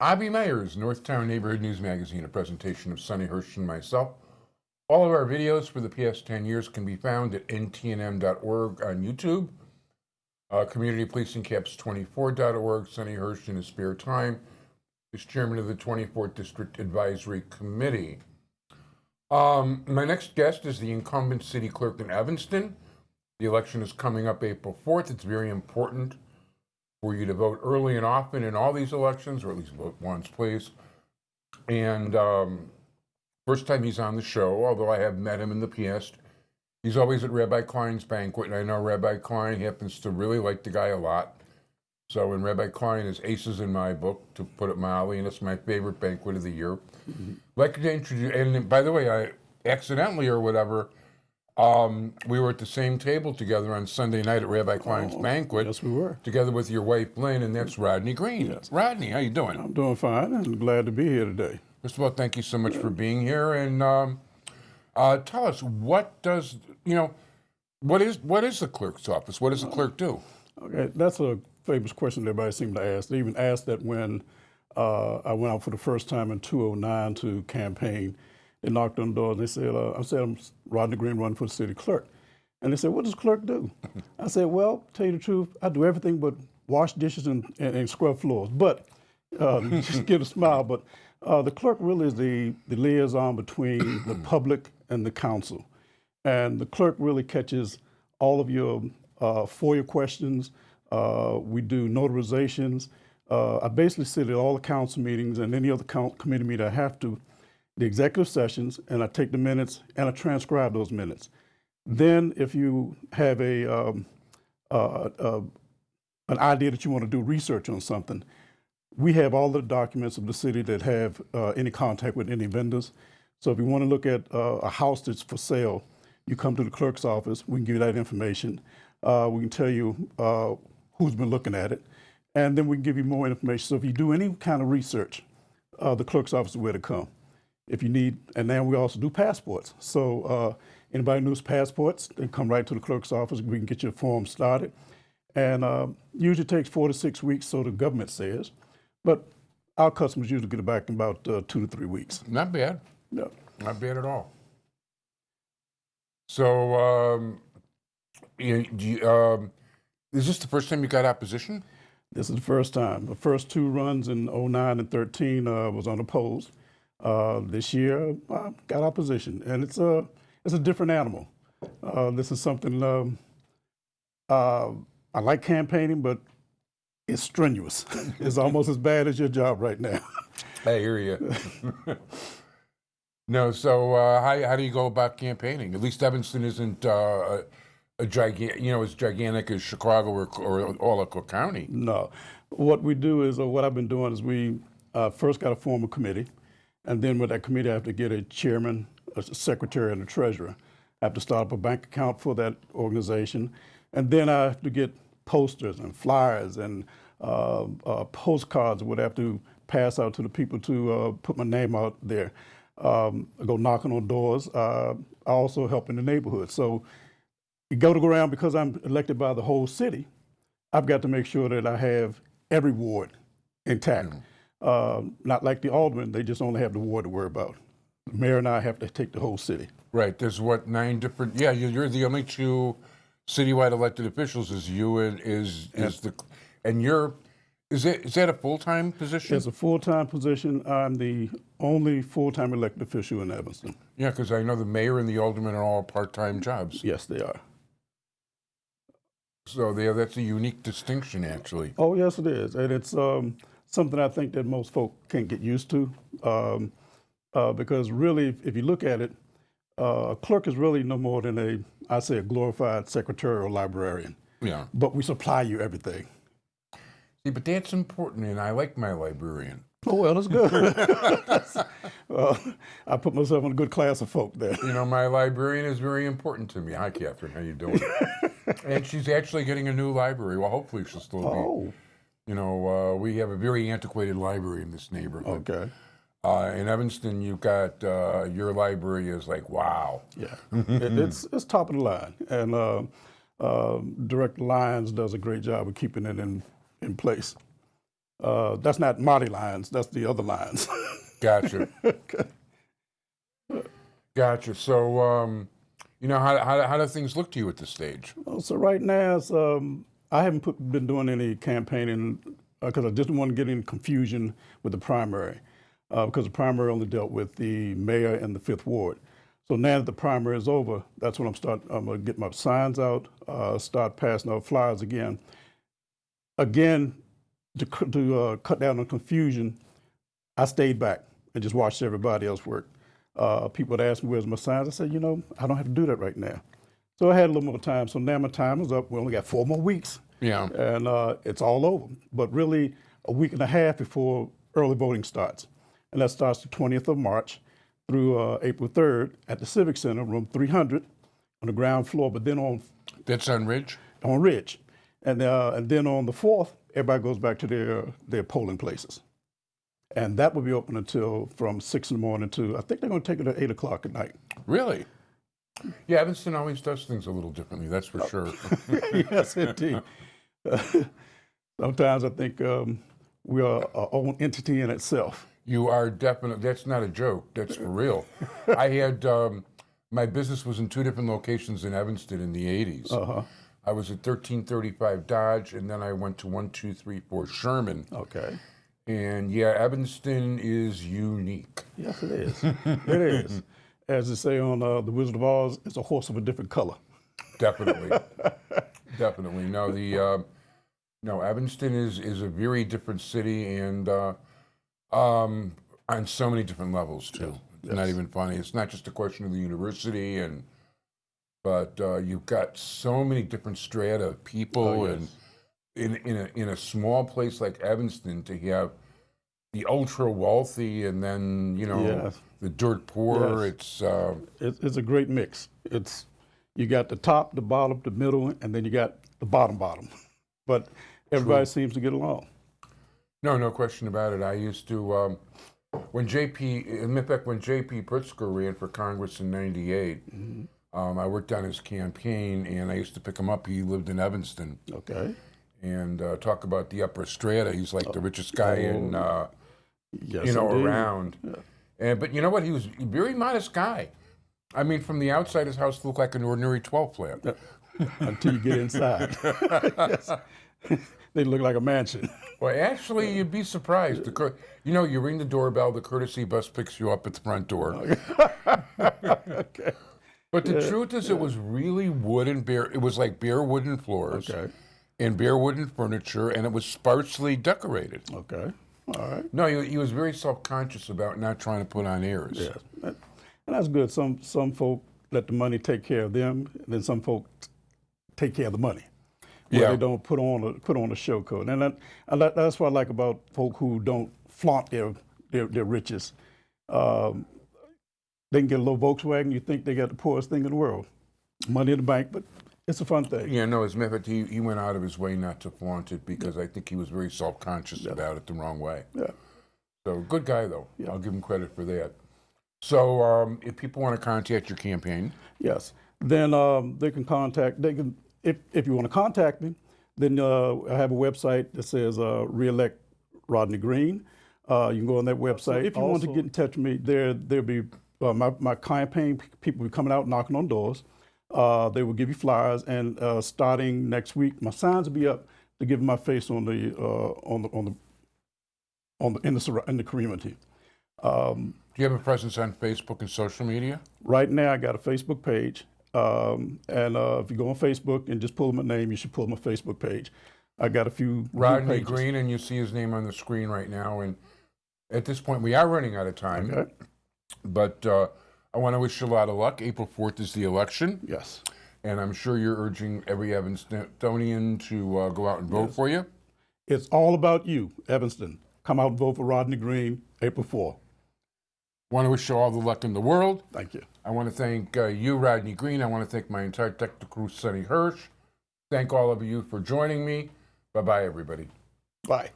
Abbey Meyer's Northtown Neighborhood News Magazine, a presentation of Sonny Hirsch and myself. All of our videos for the past 10 years can be found at ntnm.org on YouTube, communitypolicingcaps24.org. Sonny Hirsch, in his spare time, is chairman of the 24th District Advisory Committee. My next guest is the incumbent city clerk in Evanston. The election is coming up April 4th. It's very important for you to vote early and often in all these elections, or at least vote once, please. And first time he's on the show, although I have met him in the past. He's always at Rabbi Klein's banquet, and I know Rabbi Klein happens to really like the guy a lot. So when Rabbi Klein is aces in my book, to put it mildly, and it's my favorite banquet of the year. I'd like to introduce, and by the way, I accidentally or whatever, we were at the same table together on Sunday night at Rabbi Klein's banquet. Yes, we were. Together with your wife, Lynn, and that's Rodney Greene. Yes. Rodney, how you doing? I'm doing fine, and glad to be here today. First of all, thank you so much for being here. And tell us, what is the clerk's office? What does the clerk do? Okay, that's a famous question everybody seems to ask. They even asked that when I went out for the first time in 2009 to campaign. They knocked on the door and they said, I'm Rodney Greene, running for the city clerk. And they said, what does clerk do? I said, well, tell you the truth, I do everything but wash dishes and scrub floors. But, just give a smile, but the clerk really is the liaison between the public and the council. And the clerk really catches all of your FOIA questions. We do notarizations. I basically sit at all the council meetings and any other committee meeting I have to, the executive sessions, and I take the minutes and I transcribe those minutes. Then if you have an idea that you want to do research on something, we have all the documents of the city that have any contact with any vendors. So if you want to look at a house that's for sale, you come to the clerk's office, we can give you that information. We can tell you who's been looking at it, and then we can give you more information. So if you do any kind of research, the clerk's office is where to come. If you need, and then we also do passports. So anybody who needs passports, they come right to the clerk's office. We can get your form started. And usually takes 4 to 6 weeks, so the government says. But our customers usually get it back in about 2 to 3 weeks. Not bad. No. Not bad at all. So, is this the first time you got opposition? This is the first time. The first 2 runs in 2009 and 2013 was unopposed. This year, I got opposition, and it's a different animal. This is something I like campaigning, but it's strenuous. It's almost as bad as your job right now. I hear you. No, so how do you go about campaigning? At least Evanston isn't a gigantic, as gigantic as Chicago or all of Cook County. No, what we do is, what I've been doing is we first got to form a committee. And then with that committee, I have to get a chairman, a secretary, and a treasurer. I have to start up a bank account for that organization. And then I have to get posters and flyers and postcards, what I have to pass out to the people to put my name out there. I go knocking on doors. I also help in the neighborhood. So you go around, because I'm elected by the whole city, I've got to make sure that I have every ward intact. Not like the aldermen, they just only have the ward to worry about. The mayor and I have to take the whole city. Right, there's 9 different, you're the only 2 citywide elected officials, is you and is that a full-time position? It's a full-time position. I'm the only full-time elected official in Evanston. Yeah, because I know the mayor and the aldermen are all part-time jobs. Yes, they are. So that's a unique distinction, actually. Oh, yes, it is. And it's something I think that most folk can't get used to, because really, if you look at it, a clerk is really no more than a glorified secretary or librarian. Yeah. But we supply you everything. See, but that's important, and I like my librarian. Oh, well, that's good. I put myself in a good class of folk there. My librarian is very important to me. Hi, Catherine. How you doing? And she's actually getting a new library. Well, hopefully she'll still be. Oh. We have a very antiquated library in this neighborhood. Okay. In Evanston, you've got your library is like, wow. Yeah, it's top of the line, and Director Lyons does a great job of keeping it in place. That's not Marty lines. That's the other lines. Gotcha. Gotcha. So, how do things look to you at this stage? So right now, I haven't been doing any campaigning because I didn't want to get in confusion with the primary, because the primary only dealt with the mayor and the 5th Ward. So now that the primary is over, that's when I'm going to get my signs out, start passing out flyers again. Again, to cut down on confusion, I stayed back and just watched everybody else work. People would ask me, where's my signs? I said, I don't have to do that right now. So I had a little more time. So now my time is up. We only got 4 more weeks. Yeah. And it's all over. But really, a week and a half before early voting starts. And that starts the 20th of March through April 3rd at the Civic Center, room 300, on the ground floor. But then That's on Ridge? On Ridge. And then on the 4th, everybody goes back to their polling places. And that will be open until from 6 in the morning to, I think they're going to take it at 8 o'clock at night. Really? Yeah, Evanston always does things a little differently, that's for sure. Yes, indeed. Sometimes I think we are our own entity in itself. You are definitely, that's not a joke, that's for real. I had, my business was in 2 different locations in Evanston in the 80s. Uh-huh. I was at 1335 Dodge, and then I went to 1234 Sherman. Okay. And yeah, Evanston is unique. Yes, it is. It is. As they say on The Wizard of Oz, it's a horse of a different color. Definitely. Definitely. No, Evanston is a very different city, and on so many different levels too. Yes. It's not even funny. It's not just a question of the university, but you've got so many different strata of people, and in a small place like Evanston, to have the ultra wealthy and then the dirt poor. Yes. It's a great mix. You got the top, the bottom, the middle, and then you got the bottom. But everybody seems to get along. No question about it. I used to when J.P. Pritzker ran for Congress in '98. Mm-hmm. I worked on his campaign, and I used to pick him up. He lived in Evanston. Okay. And talk about the upper strata. He's like the richest guy around. Yeah. But you know what? He was a very modest guy. I mean, from the outside, his house looked like an ordinary 12 flat. Until you get inside. Yes. They look like a mansion. Well, actually, you'd be surprised. You ring the doorbell, the courtesy bus picks you up at the front door. Okay. But the truth is, it was really wood and bare. It was like bare wooden floors. Okay. And bare wooden furniture, and it was sparsely decorated. Okay, all right. No, he was very self-conscious about not trying to put on airs. Yes, and that's good. Some folk let the money take care of them, and then some folk take care of the money. Where they don't put on a show coat, and that's what I like about folk who don't flaunt their riches. They can get a little Volkswagen. You think they got the poorest thing in the world, money in the bank, but it's a fun thing. Yeah, no, as a matter of fact, he went out of his way not to flaunt it because I think he was very self-conscious about it the wrong way. Yeah. So good guy, though. Yeah. I'll give him credit for that. So if people want to contact your campaign. Yes. Then they can if you want to contact me, then I have a website that says Reelect Rodney Greene. You can go on that website. If you want to get in touch with me, there'll be my campaign people will be coming out knocking on doors. They will give you flyers, and starting next week, my signs will be up to give my face in the community. Do you have a presence on Facebook and social media? Right now, I got a Facebook page, and if you go on Facebook and just pull my name, you should pull my Facebook page. I got a few Rodney Greene, and you see his name on the screen right now. And at this point, we are running out of time. Okay. But I want to wish you a lot of luck. April 4th is the election. Yes. And I'm sure you're urging every Evanstonian to go out and vote for you. It's all about you, Evanston. Come out and vote for Rodney Greene, April 4th. Want to wish you all the luck in the world. Thank you. I want to thank you, Rodney Greene. I want to thank my entire technical crew, Sonny Hirsch. Thank all of you for joining me. Bye-bye, everybody. Bye.